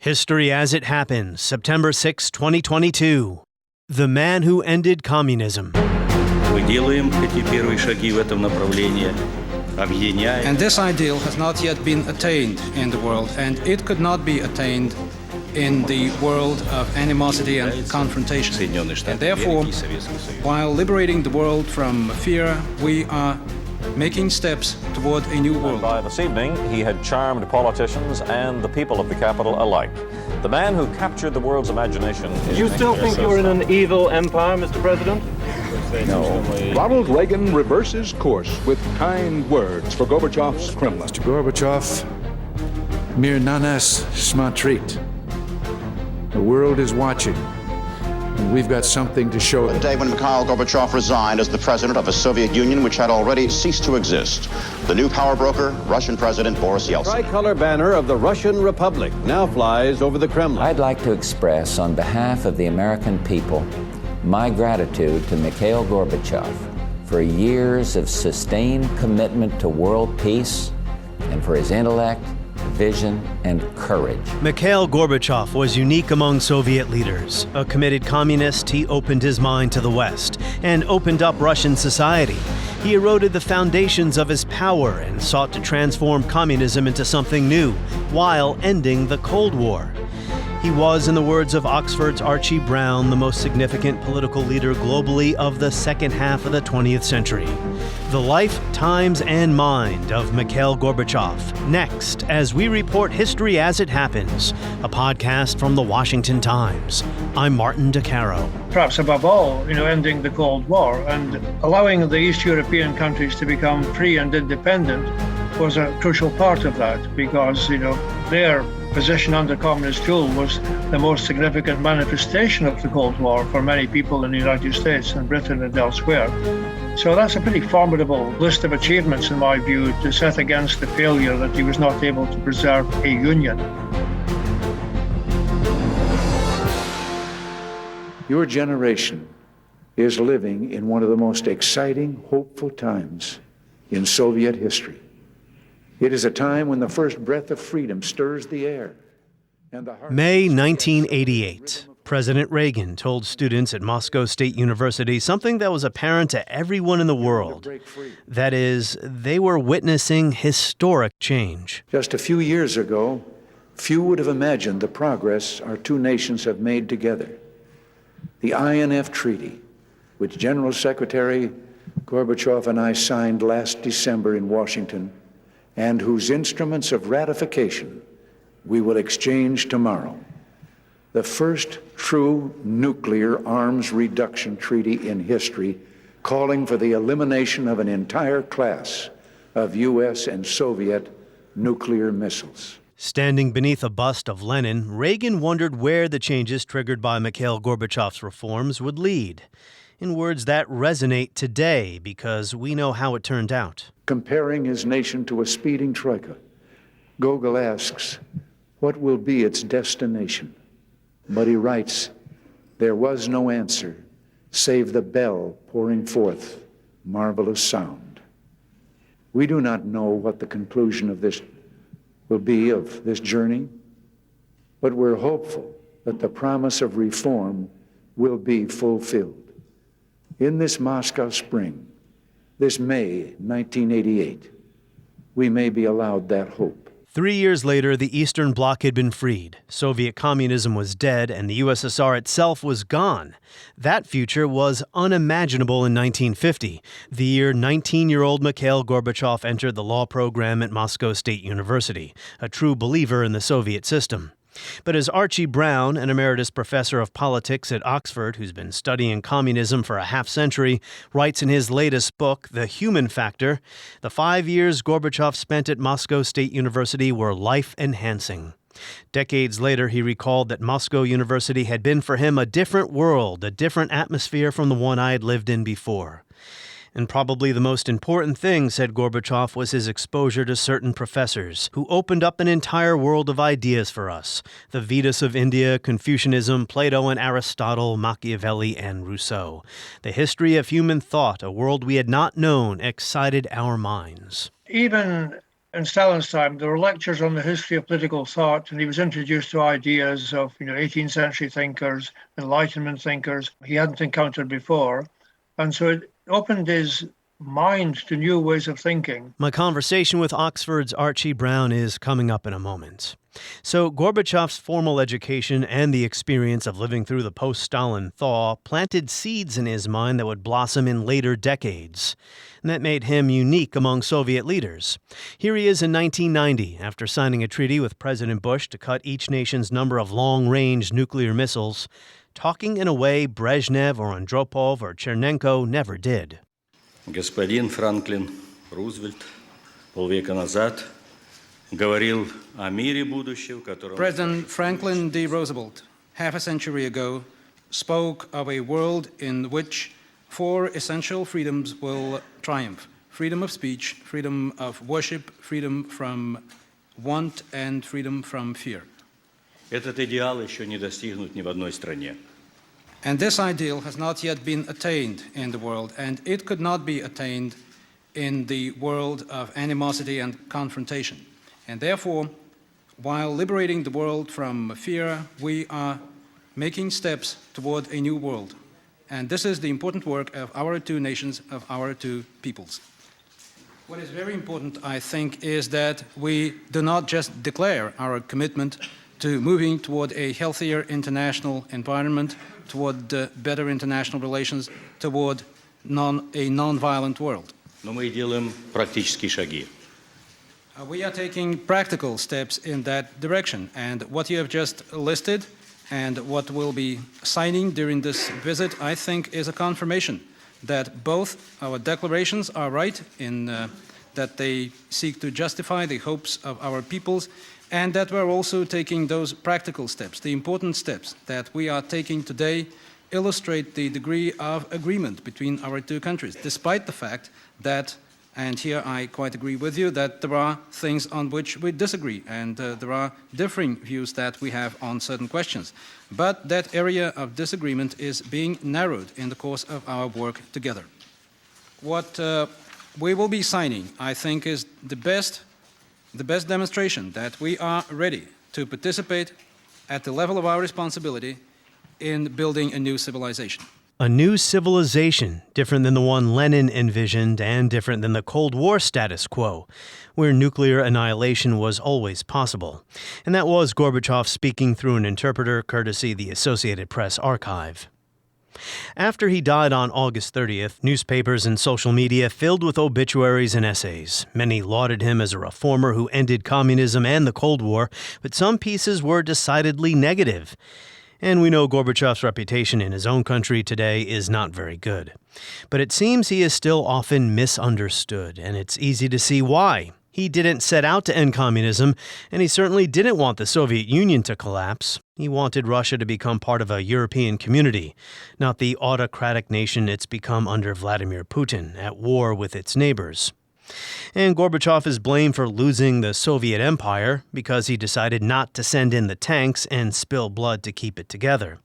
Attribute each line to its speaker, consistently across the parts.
Speaker 1: History as it happens, September 6, 2022. The Man Who Ended Communism.
Speaker 2: Мы делаем эти первые шаги в этом направлении, объединяя.
Speaker 3: And this ideal has not yet been attained in the world, and it could not be attained in the world of animosity and confrontation. And therefore, while liberating the world from fear, we are making steps toward a new world.
Speaker 4: By this evening, he had charmed politicians and the people of the capital alike. The man who captured the world's imagination.
Speaker 5: You still think you're in an evil empire, Mr. President?
Speaker 6: No. Ronald Reagan reverses course with kind words for Gorbachev's Kremlin.
Speaker 7: Mr. Gorbachev, mir na nas смотрит. The world is watching, and we've got something to show them.
Speaker 8: The day when Mikhail Gorbachev resigned as the president of a Soviet Union which had already ceased to exist. The new power broker, Russian President Boris Yeltsin.
Speaker 9: The tricolor banner of the Russian Republic now flies over the Kremlin.
Speaker 10: I'd like to express on behalf of the American people my gratitude to Mikhail Gorbachev for years of sustained commitment to world peace and for his intellect, vision, and courage.
Speaker 1: Mikhail Gorbachev was unique among Soviet leaders. A committed communist, he opened his mind to the West and opened up Russian society. He eroded the foundations of his power and sought to transform communism into something new while ending the Cold War. He was, in the words of Oxford's Archie Brown, the most significant political leader globally of the second half of the 20th century. The life, times, and mind of Mikhail Gorbachev. Next, as we report History as It Happens, a podcast from the Washington Times. I'm Martin DeCaro.
Speaker 11: Perhaps above all, ending the Cold War and allowing the East European countries to become free and independent was a crucial part of that because, their position under communist rule was the most significant manifestation of the Cold War for many people in the United States and Britain and elsewhere. So that's a pretty formidable list of achievements, in my view, to set against the failure that he was not able to preserve a union.
Speaker 7: Your generation is living in one of the most exciting, hopeful times in Soviet history. It is a time when the first breath of freedom stirs the air.
Speaker 1: May 1988. President Reagan told students at Moscow State University something that was apparent to everyone in the world. That is, they were witnessing historic change.
Speaker 7: Just a few years ago, few would have imagined the progress our two nations have made together. The INF Treaty, which General Secretary Gorbachev and I signed last December in Washington, and whose instruments of ratification we will exchange tomorrow. The first true nuclear arms reduction treaty in history, calling for the elimination of an entire class of U.S. and Soviet nuclear missiles.
Speaker 1: Standing beneath a bust of Lenin, Reagan wondered where the changes triggered by Mikhail Gorbachev's reforms would lead. In words that resonate today because we know how it turned out.
Speaker 7: Comparing his nation to a speeding troika, Gogol asks, what will be its destination? But he writes, there was no answer, save the bell pouring forth marvelous sound. We do not know what the conclusion of this will be, of this journey, but we're hopeful that the promise of reform will be fulfilled. In this Moscow spring, this May 1988, we may be allowed that hope.
Speaker 1: 3 years later, the Eastern Bloc had been freed. Soviet communism was dead, and the USSR itself was gone. That future was unimaginable in 1950, the year 19-year-old Mikhail Gorbachev entered the law program at Moscow State University, a true believer in the Soviet system. But as Archie Brown, an emeritus professor of politics at Oxford, who's been studying communism for a half-century, writes in his latest book, The Human Factor, the 5 years Gorbachev spent at Moscow State University were life-enhancing. Decades later, he recalled that Moscow University had been for him a different world, a different atmosphere from the one I had lived in before. And probably the most important thing, said Gorbachev, was his exposure to certain professors who opened up an entire world of ideas for us. The Vedas of India, Confucianism, Plato and Aristotle, Machiavelli and Rousseau. The history of human thought, a world we had not known, excited our minds.
Speaker 11: Even In Stalin's time, there were lectures on the history of political thought, and he was introduced to ideas of 18th century thinkers, Enlightenment thinkers he hadn't encountered before. And so it opened his mind to new ways of thinking.
Speaker 1: My conversation with Oxford's Archie Brown is coming up in a moment. So Gorbachev's formal education and the experience of living through the post-Stalin thaw planted seeds in his mind that would blossom in later decades. And that made him unique among Soviet leaders. Here he is in 1990, after signing a treaty with President Bush to cut each nation's number of long-range nuclear missiles, talking in a way Brezhnev or Andropov or Chernenko never did.
Speaker 2: Господин Франклин Рузвельт полвека назад говорил о мире будущего, котором...
Speaker 3: President Franklin D. Roosevelt, half a century ago, spoke of a world in which 4 essential freedoms will triumph: freedom of speech, freedom of worship, freedom from want, and freedom from fear.
Speaker 2: Этот идеал еще не достигнут ни в одной стране.
Speaker 3: And this ideal has not yet been attained in the world, and it could not be attained in the world of animosity and confrontation. And therefore, while liberating the world from fear, we are making steps toward a new world. And this is the important work of our 2 nations, of our 2 peoples. What is very important, I think, is that we do not just declare our commitment to moving toward a healthier international environment, toward better international relations, toward a non-violent world.
Speaker 2: Но мы делаем практические шаги.
Speaker 3: We are taking practical steps in that direction, and what you have just listed and what we'll be signing during this visit, I think, is a confirmation that both our declarations are right in that they seek to justify the hopes of our peoples, and that we're also taking those practical steps. The important steps that we are taking today illustrate the degree of agreement between our 2 countries, despite the fact that, and here I quite agree with you, that there are things on which we disagree, and there are differing views that we have on certain questions. But that area of disagreement is being narrowed in the course of our work together. What we will be signing, I think, is the best demonstration that we are ready to participate at the level of our responsibility in building a new civilization.
Speaker 1: A new civilization, different than the one Lenin envisioned and different than the Cold War status quo, where nuclear annihilation was always possible. And that was Gorbachev speaking through an interpreter, courtesy the Associated Press archive. After he died on August 30th, newspapers and social media filled with obituaries and essays. Many lauded him as a reformer who ended communism and the Cold War, but some pieces were decidedly negative. And we know Gorbachev's reputation in his own country today is not very good. But it seems he is still often misunderstood, and it's easy to see why. He didn't set out to end communism, and he certainly didn't want the Soviet Union to collapse. He wanted Russia to become part of a European community, not the autocratic nation it's become under Vladimir Putin, at war with its neighbors. And Gorbachev is blamed for losing the Soviet Empire because he decided not to send in the tanks and spill blood to keep it together.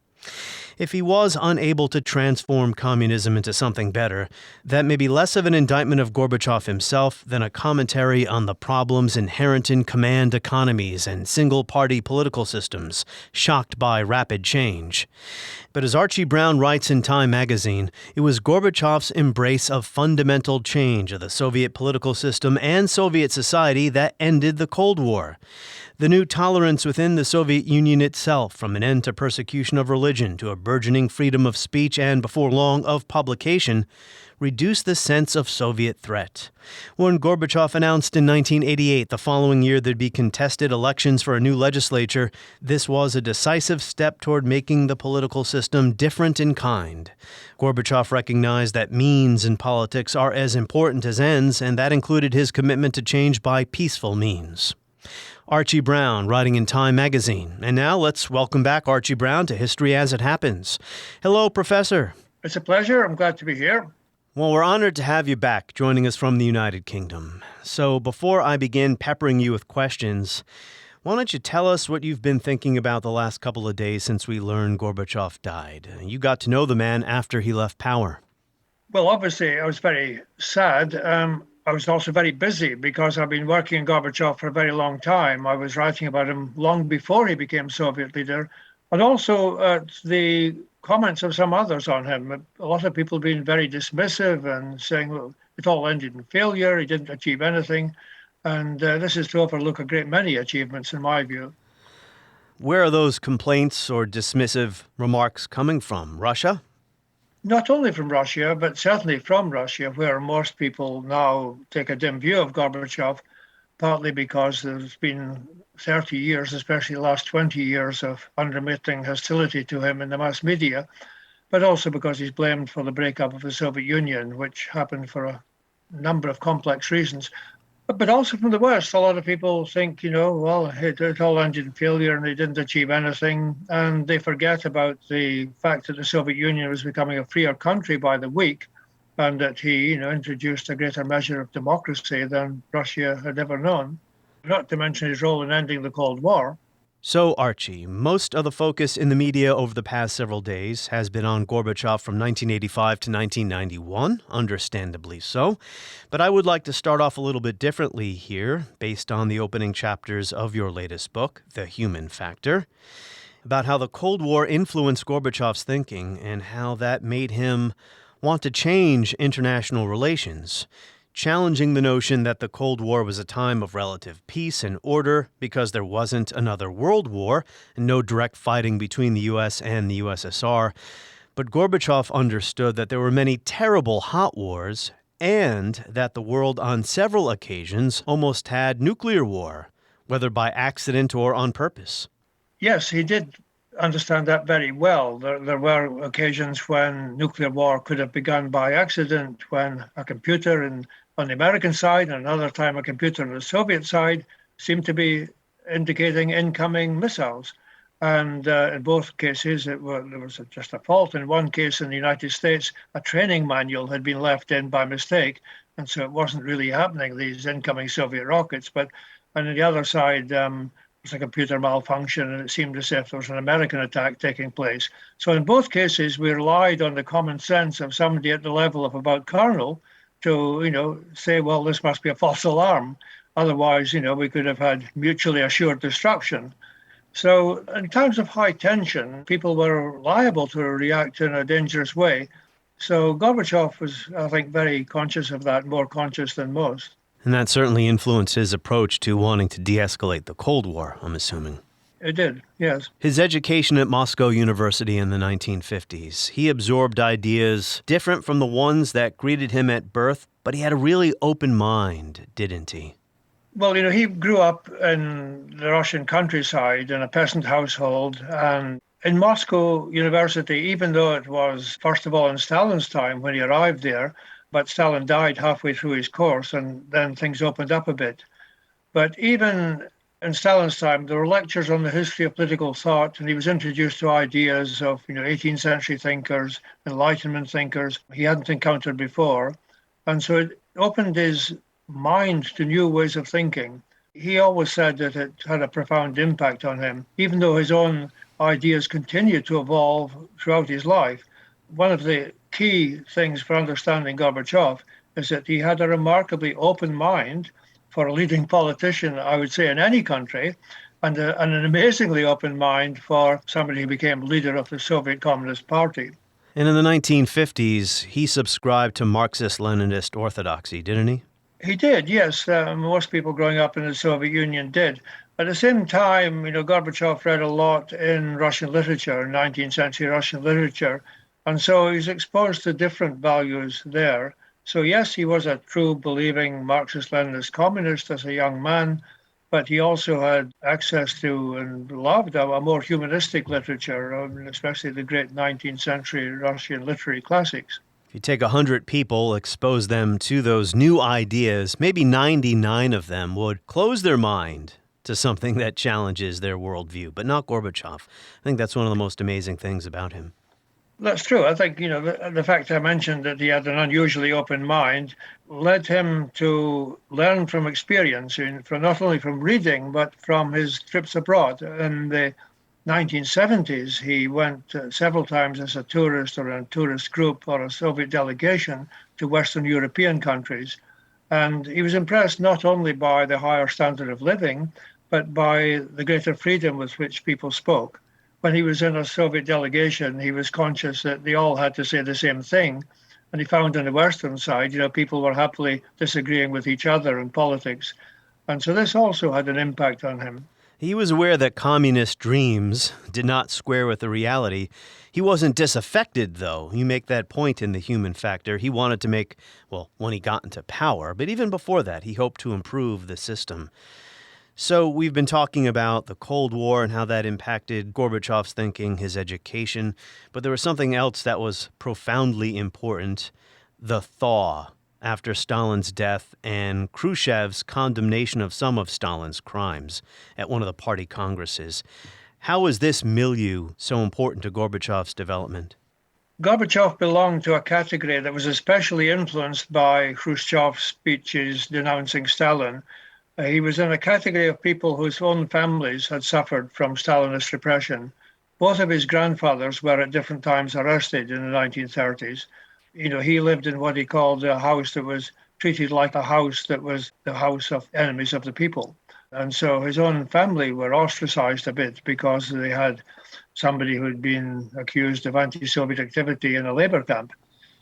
Speaker 1: If he was unable to transform communism into something better, that may be less of an indictment of Gorbachev himself than a commentary on the problems inherent in command economies and single-party political systems, shocked by rapid change. But as Archie Brown writes in Time magazine, it was Gorbachev's embrace of fundamental change of the Soviet political system and Soviet society that ended the Cold War. The new tolerance within the Soviet Union itself, from an end to persecution of religion to a burgeoning freedom of speech and, before long, of publication, reduced the sense of Soviet threat. When Gorbachev announced in 1988, the following year, there'd be contested elections for a new legislature, this was a decisive step toward making the political system different in kind. Gorbachev recognized that means in politics are as important as ends, and that included his commitment to change by peaceful means. Archie Brown, writing in Time magazine. And now let's welcome back Archie Brown to History as It Happens. Hello, Professor.
Speaker 11: It's a pleasure. I'm glad to be here.
Speaker 1: Well, we're honored to have you back, joining us from the United Kingdom. So before I begin peppering you with questions, why don't you tell us what you've been thinking about the last couple of days since we learned Gorbachev died? You got to know the man after he left power.
Speaker 11: Well, obviously, I was very sad. I was also very busy because I've been working on Gorbachev for a very long time. I was writing about him long before he became Soviet leader, and also the comments of some others on him. A lot of people being very dismissive and saying, well, it all ended in failure, he didn't achieve anything. And this is to overlook a great many achievements, in my view.
Speaker 1: Where are those complaints or dismissive remarks coming from? Russia?
Speaker 11: Not only from Russia, but certainly from Russia, where most people now take a dim view of Gorbachev, partly because there's been 30 years, especially the last 20 years, of unremitting hostility to him in the mass media, but also because he's blamed for the breakup of the Soviet Union, which happened for a number of complex reasons. But also from the West, a lot of people think, well, it all ended in failure and they didn't achieve anything. And they forget about the fact that the Soviet Union was becoming a freer country by the week, and that he, introduced a greater measure of democracy than Russia had ever known, not to mention his role in ending the Cold War.
Speaker 1: So, Archie, most of the focus in the media over the past several days has been on Gorbachev from 1985 to 1991, understandably so. But I would like to start off a little bit differently here, based on the opening chapters of your latest book, The Human Factor, about how the Cold War influenced Gorbachev's thinking and how that made him want to change international relations, challenging the notion that the Cold War was a time of relative peace and order because there wasn't another world war and no direct fighting between the U.S. and the USSR. But Gorbachev understood that there were many terrible hot wars and that the world on several occasions almost had nuclear war, whether by accident or on purpose.
Speaker 11: Yes, he did understand that very well. There were occasions when nuclear war could have begun by accident, when a computer on the American side and another time a computer on the Soviet side seemed to be indicating incoming missiles. And in both cases, there was just a fault. In one case in the United States, a training manual had been left in by mistake, and so it wasn't really happening, these incoming Soviet rockets. But on the other side, was a computer malfunction, and it seemed as if there was an American attack taking place. So in both cases, we relied on the common sense of somebody at the level of about colonel to, say, well, this must be a false alarm. Otherwise, we could have had mutually assured destruction. So in times of high tension, people were liable to react in a dangerous way. So Gorbachev was, I think, very conscious of that, more conscious than most.
Speaker 1: And that certainly influenced his approach to wanting to de-escalate the Cold War, I'm assuming.
Speaker 11: It did, yes.
Speaker 1: His education at Moscow University in the 1950s, he absorbed ideas different from the ones that greeted him at birth, but he had a really open mind, didn't he?
Speaker 11: Well, he grew up in the Russian countryside in a peasant household, and in Moscow University, even though it was, first of all, in Stalin's time when he arrived there, but Stalin died halfway through his course, and then things opened up a bit. But even in Stalin's time, there were lectures on the history of political thought, and he was introduced to ideas of 18th century thinkers, Enlightenment thinkers he hadn't encountered before. And so it opened his mind to new ways of thinking. He always said that it had a profound impact on him, even though his own ideas continued to evolve throughout his life. One of the key things for understanding Gorbachev is that he had a remarkably open mind for a leading politician, I would say, in any country, and an amazingly open mind for somebody who became leader of the Soviet Communist Party.
Speaker 1: And in the 1950s, he subscribed to Marxist-Leninist orthodoxy, didn't he?
Speaker 11: He did, yes. Most people growing up in the Soviet Union did. At the same time, Gorbachev read a lot in Russian literature, 19th century Russian literature, and so he's exposed to different values there. So yes, he was a true believing Marxist-Leninist communist as a young man, but he also had access to and loved a more humanistic literature, especially the great 19th century Russian literary classics.
Speaker 1: If you take 100 people, expose them to those new ideas, maybe 99 of them would close their mind to something that challenges their worldview, but not Gorbachev. I think that's one of the most amazing things about him.
Speaker 11: That's true. I think, the fact I mentioned that he had an unusually open mind led him to learn from experience, not only from reading, but from his trips abroad. In the 1970s, he went several times as a tourist or a tourist group or a Soviet delegation to Western European countries. And he was impressed not only by the higher standard of living, but by the greater freedom with which people spoke. When he was in a Soviet delegation, he was conscious that they all had to say the same thing. And he found on the Western side, people were happily disagreeing with each other in politics. And so this also had an impact on him.
Speaker 1: He was aware that communist dreams did not square with the reality. He wasn't disaffected, though. You make that point in The Human Factor. He wanted to make, when he got into power, but even before that, he hoped to improve the system. So we've been talking about the Cold War and how that impacted Gorbachev's thinking, his education, but there was something else that was profoundly important, the thaw after Stalin's death and Khrushchev's condemnation of some of Stalin's crimes at one of the party congresses. How was this milieu so important to Gorbachev's development?
Speaker 11: Gorbachev belonged to a category that was especially influenced by Khrushchev's speeches denouncing Stalin. He was in a category of people whose own families had suffered from Stalinist repression. Both of his grandfathers were at different times arrested in the 1930s. He lived in what he called a house that was treated like a house that was the house of enemies of the people. And so his own family were ostracized a bit because they had somebody who had been accused of anti-Soviet activity in a labor camp.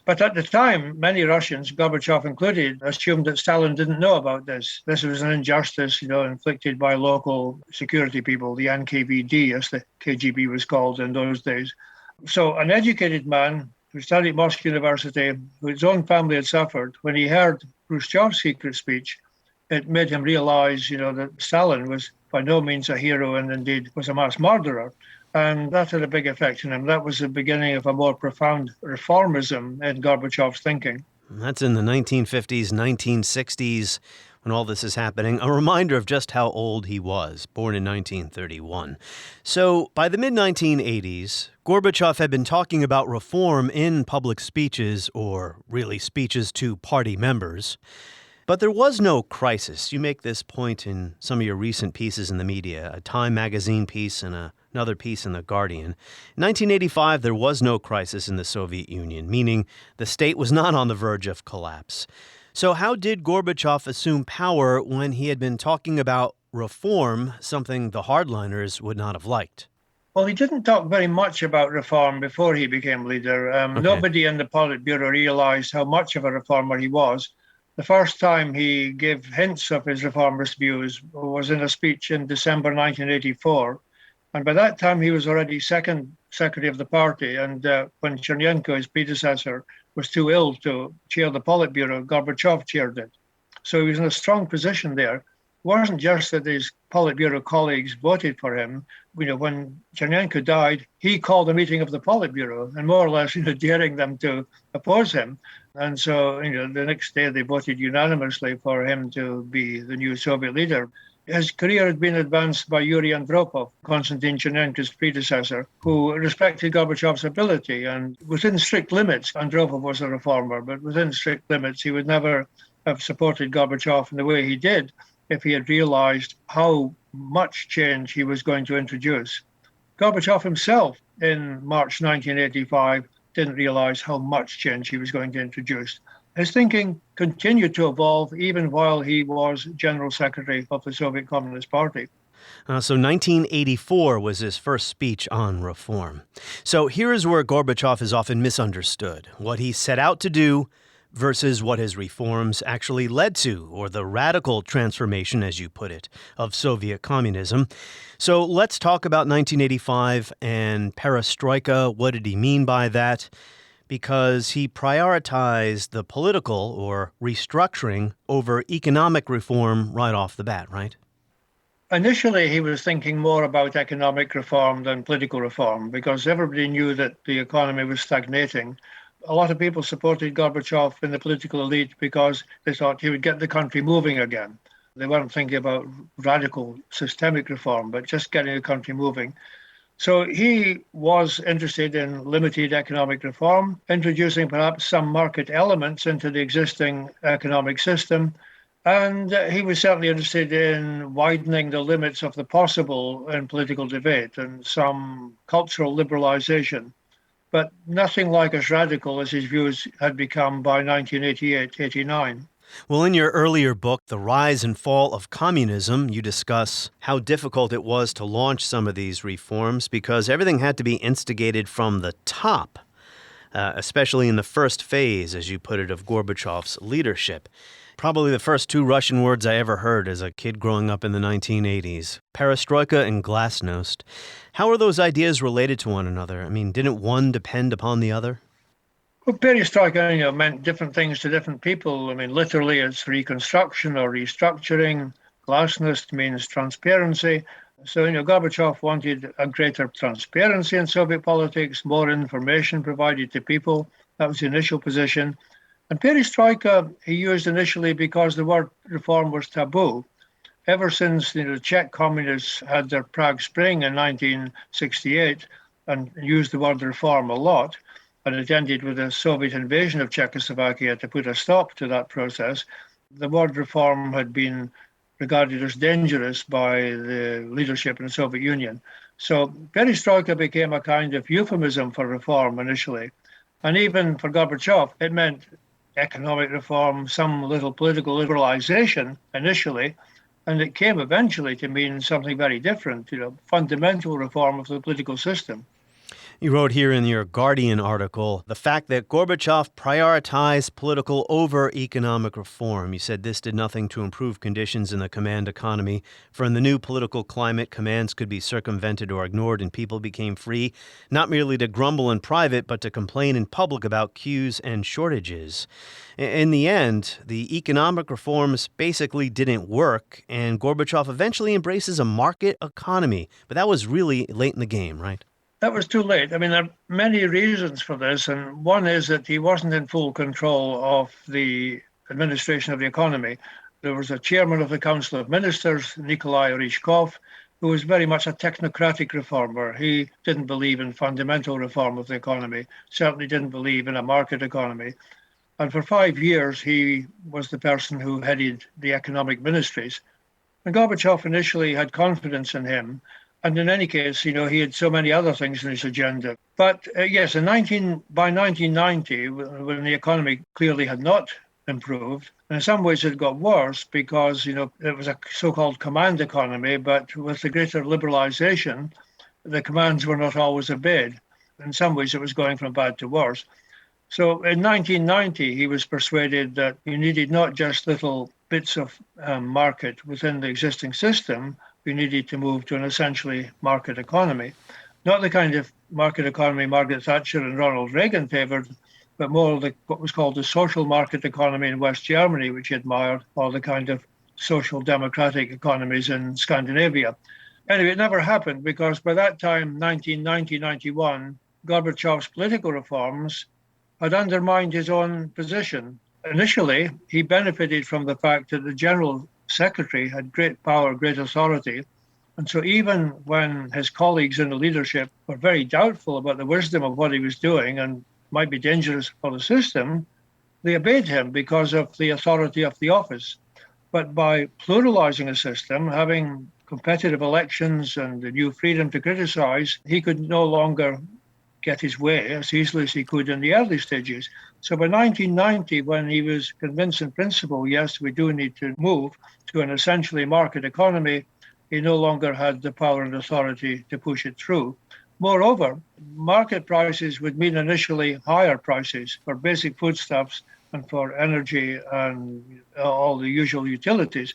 Speaker 11: But at the time, many Russians, Gorbachev included, assumed that Stalin didn't know about this. This was an injustice, inflicted by local security people, the NKVD, as the KGB was called in those days. So an educated man who studied at Moscow University, whose own family had suffered, when he heard Khrushchev's secret speech, it made him realize, that Stalin was by no means a hero and indeed was a mass murderer. And that had a big effect on him. That was the beginning of a more profound reformism in Gorbachev's thinking.
Speaker 1: That's in the 1950s, 1960s, when all this is happening. A reminder of just how old he was, born in 1931. So by the mid-1980s, Gorbachev had been talking about reform in public speeches, or really speeches to party members. But there was no crisis. You make this point in some of your recent pieces in the media, a Time magazine piece and another piece in The Guardian. In 1985, there was no crisis in the Soviet Union, meaning the state was not on the verge of collapse. So how did Gorbachev assume power when he had been talking about reform, something the hardliners would not have liked?
Speaker 11: Well, he didn't talk very much about reform before he became leader. Nobody in the Politburo realized how much of a reformer he was. The first time he gave hints of his reformist views was in a speech in December 1984. And by that time, he was already second secretary of the party. And when Chernenko, his predecessor, was too ill to chair the Politburo, Gorbachev chaired it. So he was in a strong position there. It wasn't just that his Politburo colleagues voted for him. When Chernenko died, he called a meeting of the Politburo and more or less, daring them to oppose him. And so, the next day they voted unanimously for him to be the new Soviet leader. His career had been advanced by Yuri Andropov, Konstantin Chernenko's predecessor, who respected Gorbachev's ability. And within strict limits, Andropov was a reformer, but within strict limits, he would never have supported Gorbachev in the way he did if he had realized how much change he was going to introduce. Gorbachev himself, in March 1985, didn't realize how much change he was going to introduce. His thinking continued to evolve even while he was General Secretary of the Soviet Communist Party.
Speaker 1: So 1984 was his first speech on reform. So here is where Gorbachev is often misunderstood, what he set out to do versus what his reforms actually led to, or the radical transformation, as you put it, of Soviet communism. So let's talk about 1985 and perestroika. What did he mean by that? Because he prioritized the political, or restructuring, over economic reform right off the bat, right?
Speaker 11: Initially, he was thinking more about economic reform than political reform because everybody knew that the economy was stagnating. A lot of people supported Gorbachev in the political elite because they thought he would get the country moving again. They weren't thinking about radical systemic reform, but just getting the country moving. So he was interested in limited economic reform, introducing perhaps some market elements into the existing economic system. And he was certainly interested in widening the limits of the possible in political debate and some cultural liberalization, but nothing like as radical as his views had become by 1988-89.
Speaker 1: Well, in your earlier book, The Rise and Fall of Communism, you discuss how difficult it was to launch some of these reforms because everything had to be instigated from the top, especially in the first phase, as you put it, of Gorbachev's leadership. Probably the first two Russian words I ever heard as a kid growing up in the 1980s, perestroika and glasnost. How are those ideas related to one another? I mean, didn't one depend upon the other?
Speaker 11: Well, perestroika, meant different things to different people. I mean, literally, it's reconstruction or restructuring. Glasnost means transparency. So, Gorbachev wanted a greater transparency in Soviet politics, more information provided to people. That was the initial position. And perestroika he used initially because the word reform was taboo. Ever since the Czech communists had their Prague Spring in 1968 and used the word reform a lot, and it ended with a Soviet invasion of Czechoslovakia to put a stop to that process, the word reform had been regarded as dangerous by the leadership in the Soviet Union. So perestroika became a kind of euphemism for reform initially. And even for Gorbachev, it meant economic reform, some little political liberalization initially, and it came eventually to mean something very different, fundamental reform of the political system.
Speaker 1: You wrote here in your Guardian article, the fact that Gorbachev prioritized political over economic reform. You said this did nothing to improve conditions in the command economy. For in the new political climate, commands could be circumvented or ignored and people became free, not merely to grumble in private, but to complain in public about queues and shortages. In the end, the economic reforms basically didn't work, and Gorbachev eventually embraces a market economy. But that was really late in the game, right?
Speaker 11: That was too late. I mean, there are many reasons for this, and one is that he wasn't in full control of the administration of the economy. There was a chairman of the Council of Ministers, Nikolai Ryzhkov, who was very much a technocratic reformer. He didn't believe in fundamental reform of the economy, certainly didn't believe in a market economy. And for 5 years, he was the person who headed the economic ministries. And Gorbachev initially had confidence in him. And in any case, he had so many other things in his agenda. But yes, by 1990, when the economy clearly had not improved, and in some ways it got worse because, it was a so-called command economy, but with the greater liberalization, the commands were not always obeyed. In some ways, it was going from bad to worse. So in 1990, he was persuaded that you needed not just little bits of market within the existing system, we needed to move to an essentially market economy. Not the kind of market economy Margaret Thatcher and Ronald Reagan favoured, but more what was called the social market economy in West Germany, which he admired, or the kind of social democratic economies in Scandinavia. Anyway, it never happened because by that time, 1990-91, Gorbachev's political reforms had undermined his own position. Initially, he benefited from the fact that the general secretary had great power, great authority. And so even when his colleagues in the leadership were very doubtful about the wisdom of what he was doing and might be dangerous for the system, they obeyed him because of the authority of the office. But by pluralizing a system, having competitive elections and the new freedom to criticize, he could no longer get his way as easily as he could in the early stages. So by 1990, when he was convinced in principle, yes, we do need to move to an essentially market economy, he no longer had the power and authority to push it through. Moreover, market prices would mean initially higher prices for basic foodstuffs and for energy and all the usual utilities.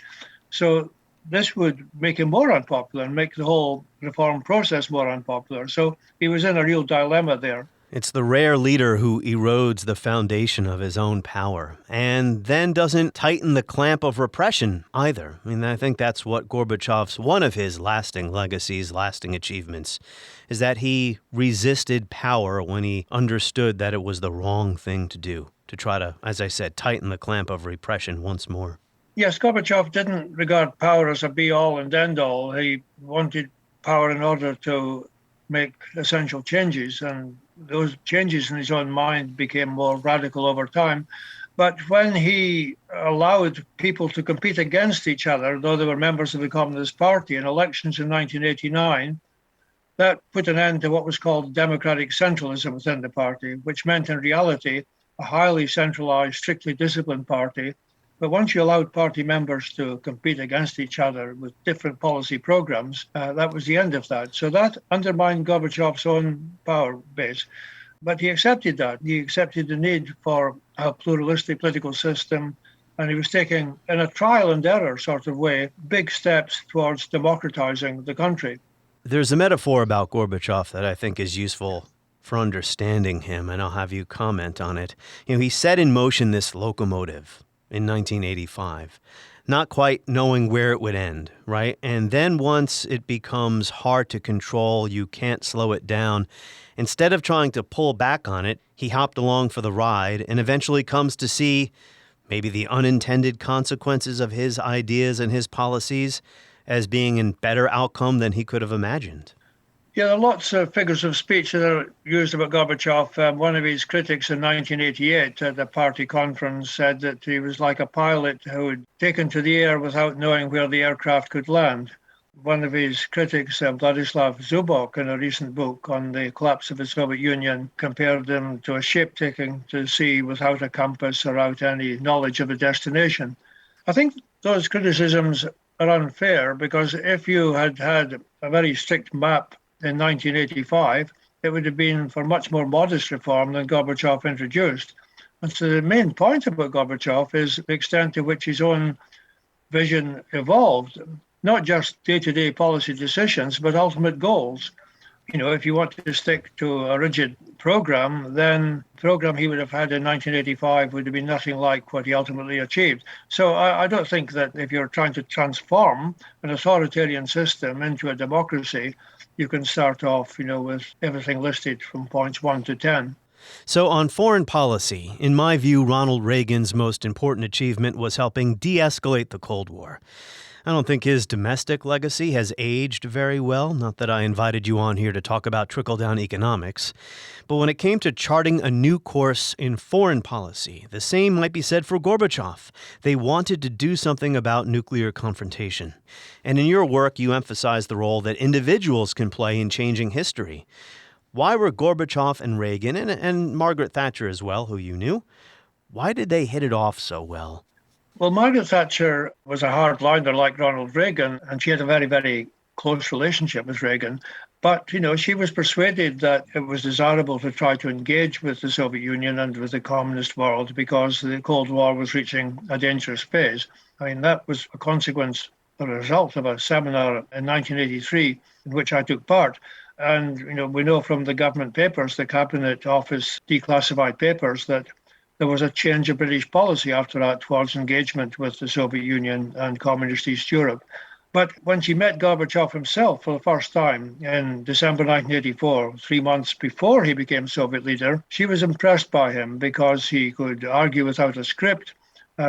Speaker 11: So this would make him more unpopular and make the whole reform process more unpopular. So he was in a real dilemma there.
Speaker 1: It's the rare leader who erodes the foundation of his own power and then doesn't tighten the clamp of repression either. I mean, I think that's what Gorbachev's, one of his lasting legacies, lasting achievements, is that he resisted power when he understood that it was the wrong thing to do, to try to, as I said, tighten the clamp of repression once more.
Speaker 11: Yes, Gorbachev didn't regard power as a be-all and end-all. He wanted power in order to make essential changes, and those changes in his own mind became more radical over time. But when he allowed people to compete against each other, though they were members of the Communist Party, in elections in 1989, that put an end to what was called democratic centralism within the party, which meant in reality a highly centralized, strictly disciplined party But once you allowed party members to compete against each other with different policy programs, that was the end of that. So that undermined Gorbachev's own power base. But he accepted that. He accepted the need for a pluralistic political system, and he was taking, in a trial and error sort of way, big steps towards democratizing the country.
Speaker 1: There's a metaphor about Gorbachev that I think is useful for understanding him, and I'll have you comment on it. He set in motion this locomotive in 1985, not quite knowing where it would end, right? And then once it becomes hard to control, you can't slow it down. Instead of trying to pull back on it, he hopped along for the ride and eventually comes to see maybe the unintended consequences of his ideas and his policies as being in better outcome than he could have imagined.
Speaker 11: Yeah, there are lots of figures of speech that are used about Gorbachev. One of his critics in 1988 at a party conference said that he was like a pilot who had taken to the air without knowing where the aircraft could land. One of his critics, Vladislav Zubok, in a recent book on the collapse of the Soviet Union, compared him to a ship taking to sea without a compass or without any knowledge of a destination. I think those criticisms are unfair, because if you had had a very strict map in 1985, it would have been for much more modest reform than Gorbachev introduced. And so the main point about Gorbachev is the extent to which his own vision evolved, not just day-to-day policy decisions, but ultimate goals. If you want to stick to a rigid program, then the program he would have had in 1985 would have been nothing like what he ultimately achieved. So I don't think that if you're trying to transform an authoritarian system into a democracy, you can start off, with everything listed from points 1 to 10.
Speaker 1: So on foreign policy, in my view, Ronald Reagan's most important achievement was helping de-escalate the Cold War. I don't think his domestic legacy has aged very well, not that I invited you on here to talk about trickle-down economics. But when it came to charting a new course in foreign policy, the same might be said for Gorbachev. They wanted to do something about nuclear confrontation. And in your work, you emphasize the role that individuals can play in changing history. Why were Gorbachev and Reagan, and Margaret Thatcher as well, who you knew, why did they hit it off so well?
Speaker 11: Well, Margaret Thatcher was a hardliner like Ronald Reagan, and she had a very, very close relationship with Reagan. But, she was persuaded that it was desirable to try to engage with the Soviet Union and with the communist world because the Cold War was reaching a dangerous phase. That was a consequence, a result of a seminar in 1983 in which I took part. And, we know from the government papers, the Cabinet Office declassified papers, that there was a change of British policy after that towards engagement with the Soviet Union and Communist East Europe. But when she met Gorbachev himself for the first time in December 1984, 3 months before he became Soviet leader, she was impressed by him because he could argue without a script.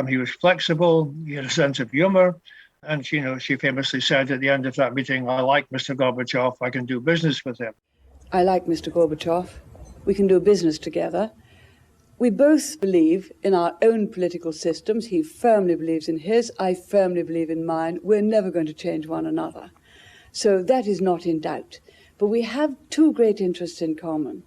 Speaker 11: He was flexible, he had a sense of humor. And, she famously said at the end of that meeting, "I like Mr. Gorbachev, I can do business with him."
Speaker 12: I like Mr. Gorbachev. We can do business together. We both believe in our own political systems. He firmly believes in his, I firmly believe in mine. We're never going to change one another. So that is not in doubt. But we have two great interests in common,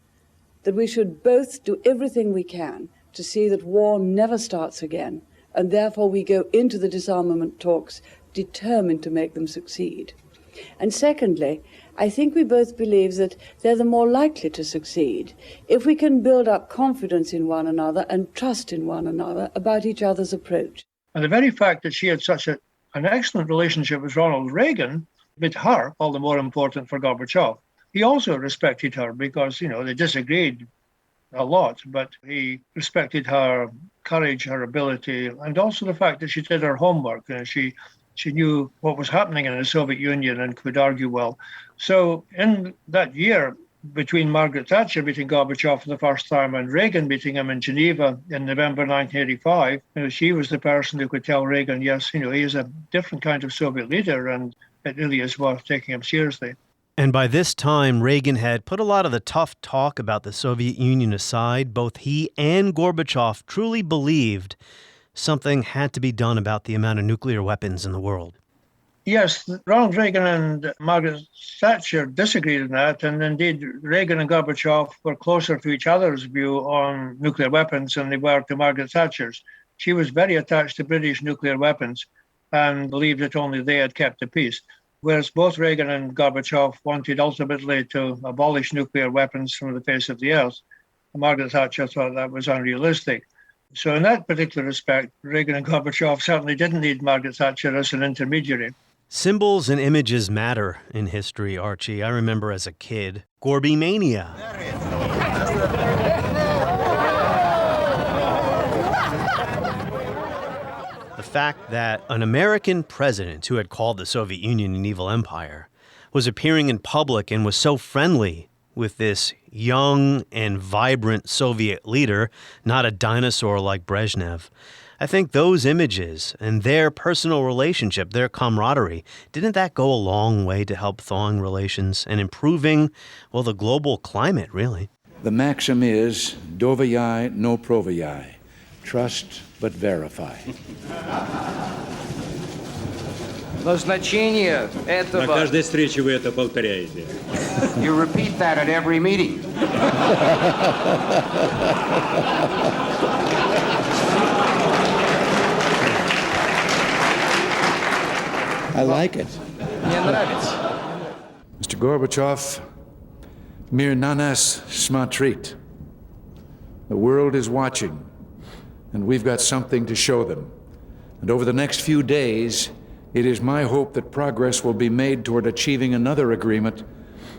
Speaker 12: that we should both do everything we can to see that war never starts again, and therefore we go into the disarmament talks determined to make them succeed. And secondly, I think we both believe that they're the more likely to succeed if we can build up confidence in one another and trust in one another about each other's approach.
Speaker 11: And the very fact that she had such an excellent relationship with Ronald Reagan made her all the more important for Gorbachev. He also respected her because, they disagreed a lot, but he respected her courage, her ability, and also the fact that she did her homework. She knew what was happening in the Soviet Union and could argue well. So in that year, between Margaret Thatcher meeting Gorbachev for the first time and Reagan meeting him in Geneva in November 1985, she was the person who could tell Reagan, yes, he is a different kind of Soviet leader and it really is worth taking him seriously.
Speaker 1: And by this time, Reagan had put a lot of the tough talk about the Soviet Union aside. Both he and Gorbachev truly believed something had to be done about the amount of nuclear weapons in the world.
Speaker 11: Yes, Ronald Reagan and Margaret Thatcher disagreed on that, and indeed Reagan and Gorbachev were closer to each other's view on nuclear weapons than they were to Margaret Thatcher's. She was very attached to British nuclear weapons and believed that only they had kept the peace. Whereas both Reagan and Gorbachev wanted ultimately to abolish nuclear weapons from the face of the earth, Margaret Thatcher thought that was unrealistic. So in that particular respect, Reagan and Gorbachev certainly didn't need Margaret Thatcher as an intermediary.
Speaker 1: Symbols and images matter in history, Archie. I remember as a kid, Gorby Mania. The fact that an American president who had called the Soviet Union an evil empire was appearing in public and was so friendly with this young and vibrant Soviet leader, not a dinosaur like Brezhnev. I think those images and their personal relationship, their camaraderie, didn't that go a long way to help thawing relations and improving, well, the global climate, really?
Speaker 7: The maxim is, doviai no proviai, trust but verify.
Speaker 13: Но значение этого...
Speaker 14: На каждой встрече вы это повторяете.
Speaker 13: You repeat that at every meeting.
Speaker 7: I like it.
Speaker 13: Мне нравится.
Speaker 7: Mr. Gorbachev, mir na nas смотрит. The world is watching, and we've got something to show them. And over the next few days, it is my hope that progress will be made toward achieving another agreement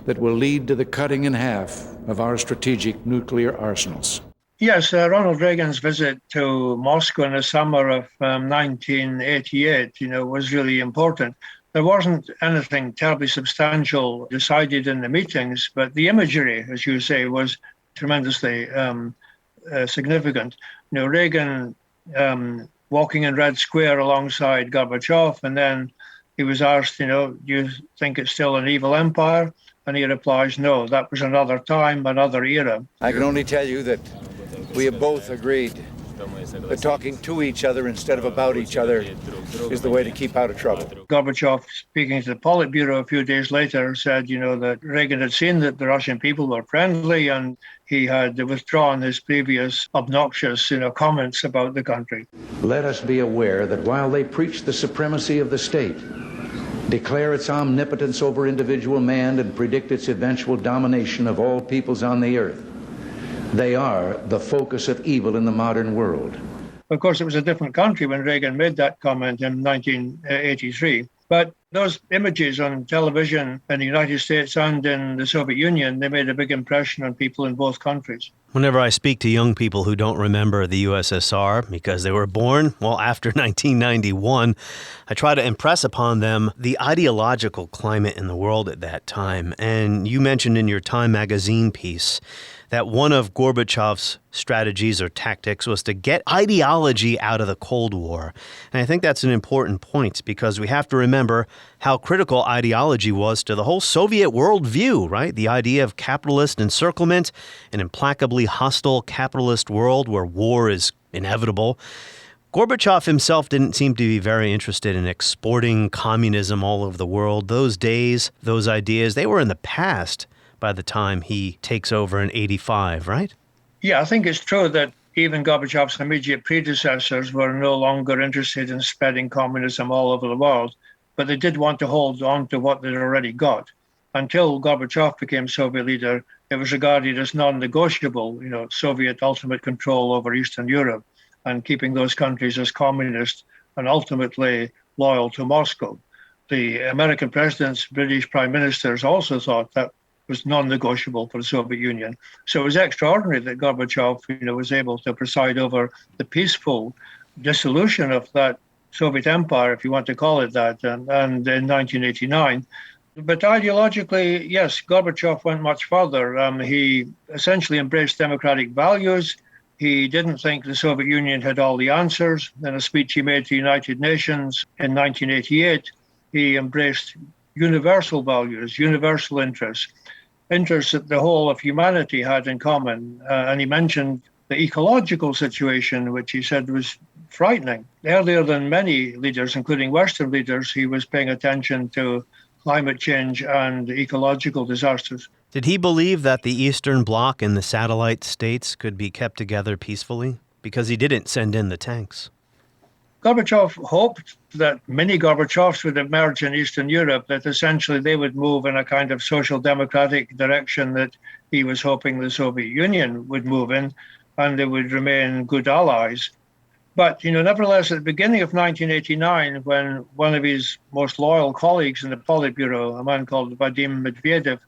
Speaker 7: that will lead to the cutting in half of our strategic nuclear arsenals.
Speaker 11: Yes, Ronald Reagan's visit to Moscow in the summer of 1988, was really important. There wasn't anything terribly substantial decided in the meetings, but the imagery, as you say, was tremendously significant. Reagan walking in Red Square alongside Gorbachev, and then he was asked, do you think it's still an evil empire? And he replies, no, that was another time, another era.
Speaker 15: I can only tell you that we have both agreed that talking to each other instead of about each other is the way to keep out of trouble.
Speaker 11: Gorbachev, speaking to the Politburo a few days later, said, that Reagan had seen that the Russian people were friendly and he had withdrawn his previous obnoxious, comments about the country.
Speaker 7: Let us be aware that while they preach the supremacy of the state, declare its omnipotence over individual man, and predict its eventual domination of all peoples on the earth, they are the focus of evil in the modern world.
Speaker 11: Of course, it was a different country when Reagan made that comment in 1983. But those images on television in the United States and in the Soviet Union, they made a big impression on people in both countries.
Speaker 1: Whenever I speak to young people who don't remember the USSR because they were born, after 1991, I try to impress upon them the ideological climate in the world at that time. And you mentioned in your Time magazine piece that one of Gorbachev's strategies or tactics was to get ideology out of the Cold War. And I think that's an important point because we have to remember how critical ideology was to the whole Soviet worldview, right? The idea of capitalist encirclement, an implacably hostile capitalist world where war is inevitable. Gorbachev himself didn't seem to be very interested in exporting communism all over the world. Those days, those ideas, they were in the past by the time he takes over in 85, right?
Speaker 11: Yeah, I think it's true that even Gorbachev's immediate predecessors were no longer interested in spreading communism all over the world, but they did want to hold on to what they'd already got. Until Gorbachev became Soviet leader, it was regarded as non-negotiable, Soviet ultimate control over Eastern Europe and keeping those countries as communist and ultimately loyal to Moscow. The American presidents, British prime ministers also thought that was non-negotiable for the Soviet Union. So it was extraordinary that Gorbachev, was able to preside over the peaceful dissolution of that Soviet empire, if you want to call it that, and in 1989. But ideologically, yes, Gorbachev went much further. He essentially embraced democratic values. He didn't think the Soviet Union had all the answers. In a speech he made to the United Nations in 1988, he embraced universal values, universal interests that the whole of humanity had in common. And he mentioned the ecological situation, which he said was frightening. Earlier than many leaders, including Western leaders, he was paying attention to climate change and ecological disasters.
Speaker 1: Did he believe that the Eastern Bloc and the satellite states could be kept together peacefully? Because he didn't send in the tanks.
Speaker 11: Gorbachev hoped that many Gorbachevs would emerge in Eastern Europe, that essentially they would move in a kind of social democratic direction that he was hoping the Soviet Union would move in, and they would remain good allies. But, nevertheless, at the beginning of 1989, when one of his most loyal colleagues in the Politburo, a man called Vadim Medvedev,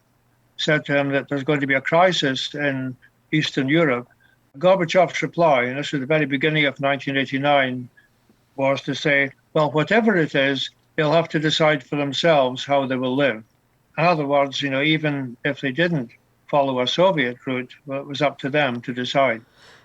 Speaker 11: said to him that there's going to be a crisis in Eastern Europe, Gorbachev's reply, and this was the very beginning of 1989, was to say, well, whatever it is, they'll have to decide for themselves how they will live. In other words, even if they didn't follow a Soviet route, well, it was up to them to decide.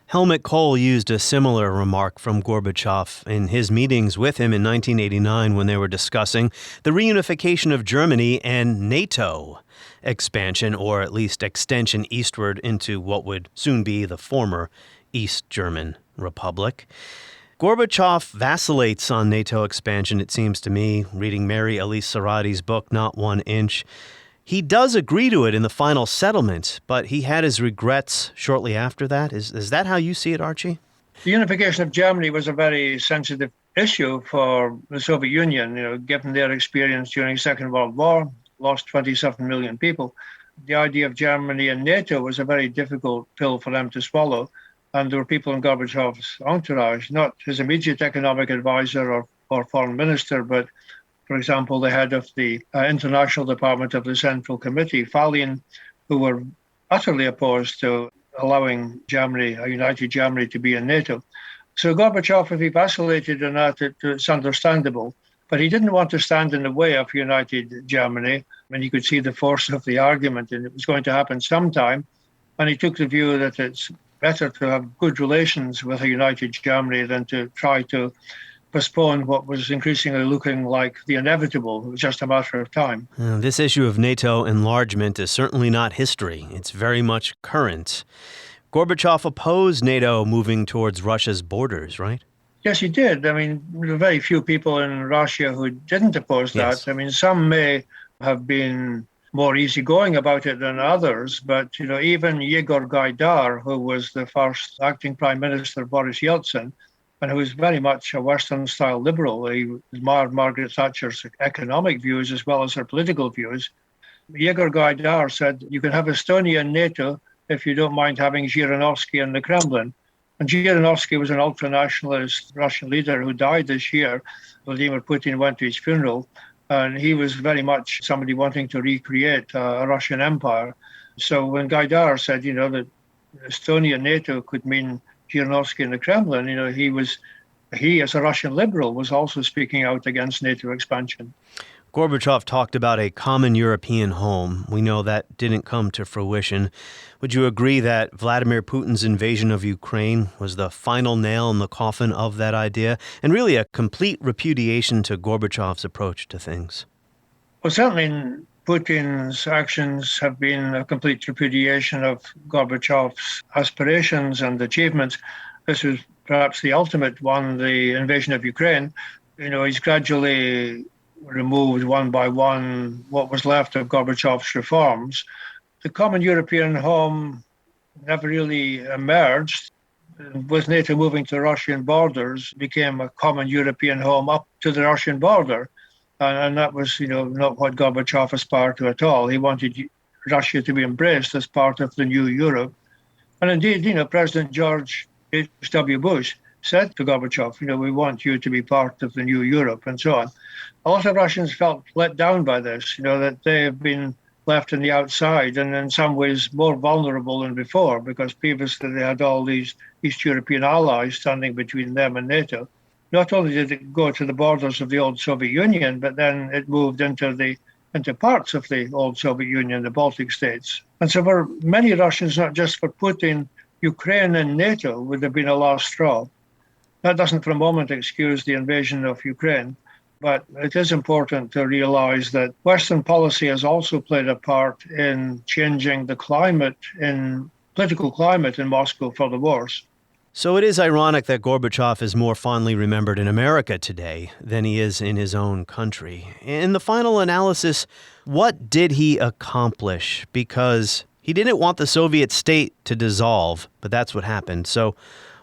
Speaker 1: Helmut Kohl used a similar remark from Gorbachev in his meetings with him in 1989 when they were discussing the reunification of Germany and NATO expansion, or at least extension eastward into what would soon be the former East German Republic. Gorbachev vacillates on NATO expansion, it seems to me, reading Mary Elise Sarati's book, Not 1 Inch. He does agree to it in the final settlement, but he had his regrets shortly after that. Is that how you see it, Archie?
Speaker 11: The unification of Germany was a very sensitive issue for the Soviet Union, given their experience during the Second World War, lost 27 million people. The idea of Germany and NATO was a very difficult pill for them to swallow. And there were people in Gorbachev's entourage, not his immediate economic advisor or foreign minister, but, for example, the head of the international department of the Central Committee, Falin, who were utterly opposed to allowing Germany, a united Germany, to be in NATO. So Gorbachev, if he vacillated on that, it's understandable. But he didn't want to stand in the way of united Germany. I mean, he could see the force of the argument, and it was going to happen sometime. And he took the view that it's better to have good relations with a united Germany than to try to postpone what was increasingly looking like the inevitable. It was just a matter of time.
Speaker 1: This issue of NATO enlargement is certainly not history. It's very much current. Gorbachev opposed NATO moving towards Russia's borders, right?
Speaker 11: Yes, he did. I mean, there were very few people in Russia who didn't oppose that.
Speaker 1: Yes.
Speaker 11: I mean, some may have been more easygoing about it than others, but even Yegor Gaidar, who was the first acting Prime Minister of Boris Yeltsin, and who was very much a Western-style liberal, he admired Margaret Thatcher's economic views as well as her political views. Yegor Gaidar said, you can have Estonia in NATO if you don't mind having Zhirinovsky in the Kremlin. And Zhirinovsky was an ultranationalist Russian leader who died this year. Vladimir Putin went to his funeral. And he was very much somebody wanting to recreate a Russian empire. So when Gaidar said, that Estonia NATO could mean Zhirinovsky in the Kremlin, he as a Russian liberal was also speaking out against NATO expansion.
Speaker 1: Gorbachev talked about a common European home. We know that didn't come to fruition. Would you agree that Vladimir Putin's invasion of Ukraine was the final nail in the coffin of that idea, and really a complete repudiation to Gorbachev's approach to things?
Speaker 11: Well, certainly Putin's actions have been a complete repudiation of Gorbachev's aspirations and achievements. This was perhaps the ultimate one, the invasion of Ukraine. He's gradually removed one by one what was left of Gorbachev's reforms. The common European home never really emerged. With NATO moving to Russian borders, became a common European home up to the Russian border. And that was, not what Gorbachev aspired to at all. He wanted Russia to be embraced as part of the new Europe. And indeed, President George H.W. Bush said to Gorbachev, we want you to be part of the new Europe, and so on. A lot of Russians felt let down by this, that they have been left on the outside and in some ways more vulnerable than before, because previously they had all these East European allies standing between them and NATO. Not only did it go to the borders of the old Soviet Union, but then it moved into parts of the old Soviet Union, the Baltic states. And so for many Russians, not just for Putin, Ukraine and NATO would have been a last straw. That doesn't for a moment excuse the invasion of Ukraine, but it is important to realize that Western policy has also played a part in changing the political climate in Moscow for the worse.
Speaker 1: So it is ironic that Gorbachev is more fondly remembered in America today than he is in his own country. In the final analysis, what did he accomplish? Because he didn't want the Soviet state to dissolve, but that's what happened. So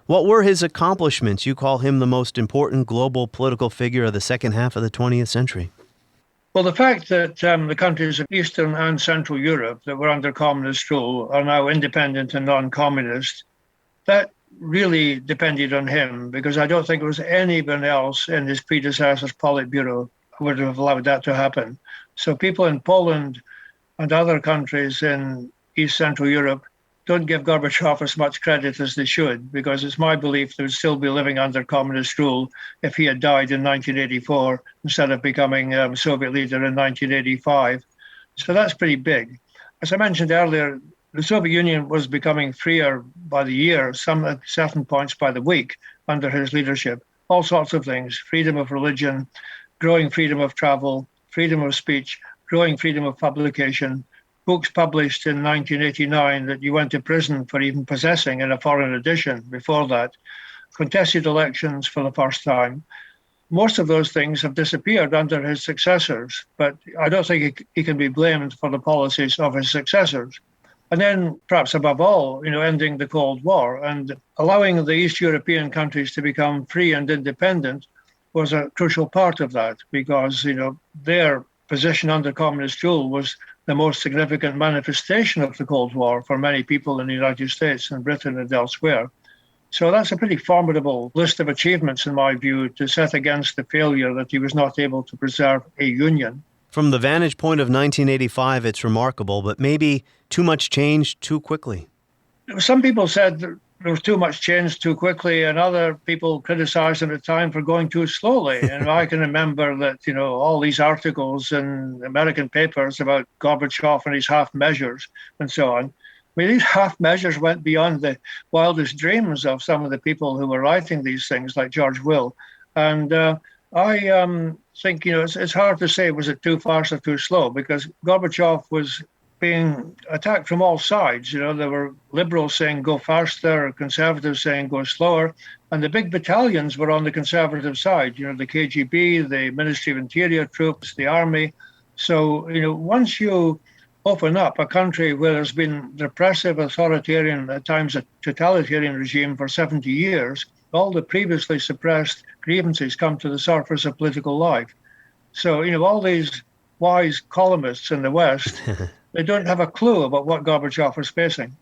Speaker 1: What were his accomplishments? You call him the most important global political figure of the second half of the 20th century.
Speaker 11: Well, the fact that the countries of Eastern and Central Europe that were under communist rule are now independent and non-communist, that really depended on him, because I don't think there was anyone else in his predecessor's Politburo who would have allowed that to happen. So people in Poland and other countries in East Central Europe don't give Gorbachev as much credit as they should, because it's my belief they would still be living under communist rule if he had died in 1984 instead of becoming Soviet leader in 1985. So that's pretty big. As I mentioned earlier, the Soviet Union was becoming freer by the year, some at certain points by the week under his leadership. All sorts of things: freedom of religion, growing freedom of travel, freedom of speech, growing freedom of publication, books published in 1989 that you went to prison for even possessing in a foreign edition before that, contested elections for the first time. Most of those things have disappeared under his successors, but I don't think he can be blamed for the policies of his successors. And then, perhaps above all, ending the Cold War and allowing the East European countries to become free and independent was a crucial part of that, because, their position under communist rule was the most significant manifestation of the Cold War for many people in the United States and Britain and elsewhere. So that's a pretty formidable list of achievements, in my view, to set against the failure that he was not able to preserve a union.
Speaker 1: From the vantage point of 1985, it's remarkable, but maybe too much change too quickly.
Speaker 11: Some people said there was too much change too quickly, and other people criticized him at the time for going too slowly. And I can remember that, all these articles in American papers about Gorbachev and his half measures and so on. I mean, these half measures went beyond the wildest dreams of some of the people who were writing these things, like George Will. And I think, it's hard to say, was it too fast or too slow? Because Gorbachev was being attacked from all sides. There were liberals saying go faster, conservatives saying go slower, and the big battalions were on the conservative side. The KGB, the Ministry of Interior troops, the army. So, once you open up a country where there's been repressive, authoritarian, at times a totalitarian regime for 70 years, all the previously suppressed grievances come to the surface of political life. So, all these wise columnists in the West, they don't have a clue about what Gorbachev was facing.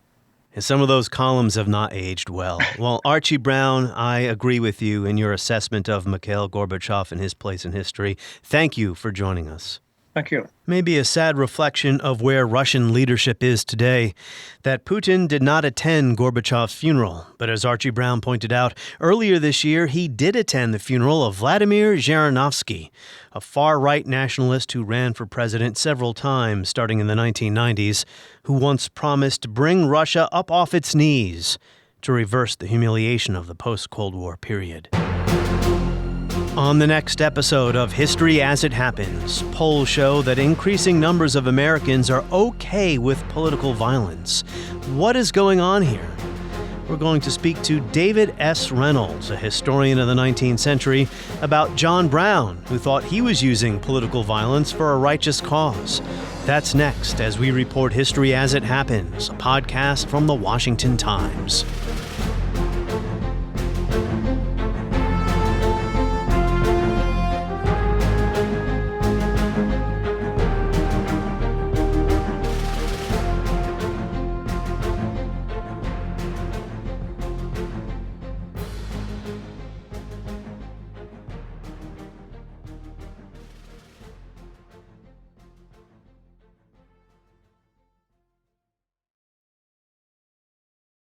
Speaker 1: Some of those columns have not aged well. Well, Archie Brown, I agree with you in your assessment of Mikhail Gorbachev and his place in history. Thank you for joining us.
Speaker 11: Thank you.
Speaker 1: Maybe a sad reflection of where Russian leadership is today, that Putin did not attend Gorbachev's funeral. But as Archie Brown pointed out, earlier this year, he did attend the funeral of Vladimir Zhirinovsky, a far-right nationalist who ran for president several times starting in the 1990s, who once promised to bring Russia up off its knees to reverse the humiliation of the post-Cold War period. On the next episode of History as It Happens, polls show that increasing numbers of Americans are okay with political violence. What is going on here? We're going to speak to David S. Reynolds, a historian of the 19th century, about John Brown, who thought he was using political violence for a righteous cause. That's next as we report History as It Happens, a podcast from the Washington Times.